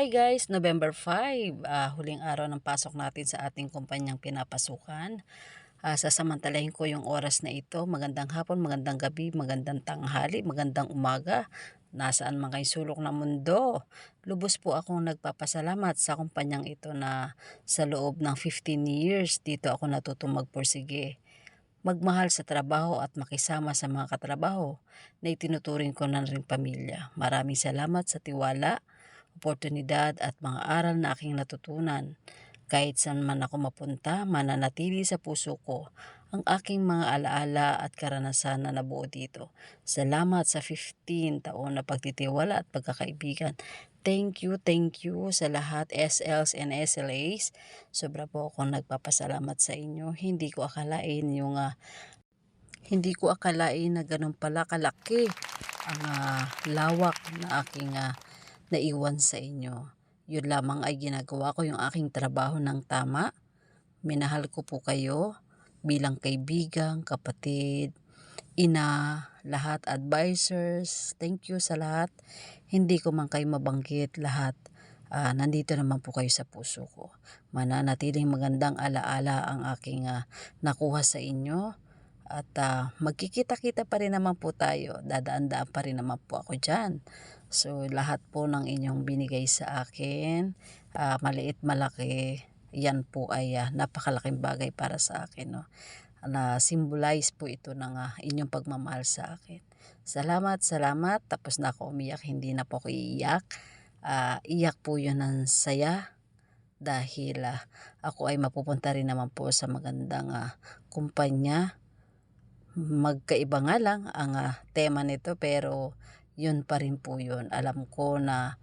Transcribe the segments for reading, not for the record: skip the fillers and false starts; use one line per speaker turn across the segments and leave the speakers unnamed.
Hi guys, November 5, huling araw ng pasok natin sa ating kumpanyang pinapasukan. Sasamantalahin ko yung oras na ito. Magandang hapon, magandang gabi, magandang tanghali, magandang umaga. Nasaan man kayo sulok ng mundo. Lubos po akong nagpapasalamat sa kumpanyang ito na sa loob ng 15 years dito ako natutong magpursige. Magmahal sa trabaho at makisama sa mga katrabaho na itinuturing ko na ring pamilya. Maraming salamat sa tiwala, oportunidad at mga aral na aking natutunan. Kahit saan man ako mapunta, mananatili sa puso ko ang aking mga alaala at karanasan na nabuo dito. Salamat sa 15 taon na pagtitiwala at pagkakaibigan. Thank you sa lahat SLs and SLAs. Sobra po akong nagpapasalamat sa inyo. Hindi ko akalain na ganun pala kalaki ang lawak na aking naiwan sa inyo. Yun lamang ay ginagawa ko yung aking trabaho ng tama. Minahal ko po kayo bilang kaibigan, kapatid, ina, lahat advisors. Thank you sa lahat. Hindi ko man kayo mabanggit lahat. Nandito naman po kayo sa puso ko. Mananatiling magandang alaala ang aking nakuha sa inyo. At magkikita-kita pa rin naman po tayo. Dadaan-daan pa rin naman po ako dyan. So lahat po ng inyong binigay sa akin, maliit malaki, yan po ay napakalaking bagay para sa akin. No? Na symbolize po ito ng inyong pagmamahal sa akin. Salamat, salamat. Tapos na ako umiyak, hindi na po ako iiyak. Iyak po yun ng saya dahil ako ay mapupunta rin naman po sa magandang kumpanya. Magkaiba nga lang ang tema nito pero yun pa rin po yun. Alam ko na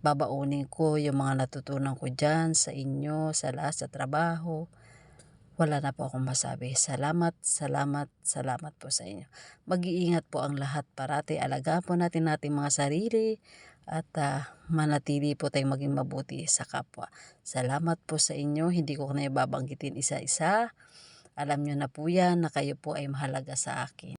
babaunin ko yung mga natutunan ko dyan sa inyo, sa lahat, sa trabaho. Wala na po akong masabi. Salamat, salamat, salamat po sa inyo. Mag-iingat po ang lahat parati. Alagaan po natin mga sarili at manatili po tayong maging mabuti sa kapwa. Salamat po sa inyo. Hindi ko na ibabanggitin isa-isa. Alam nyo na po yan na kayo po ay mahalaga sa akin.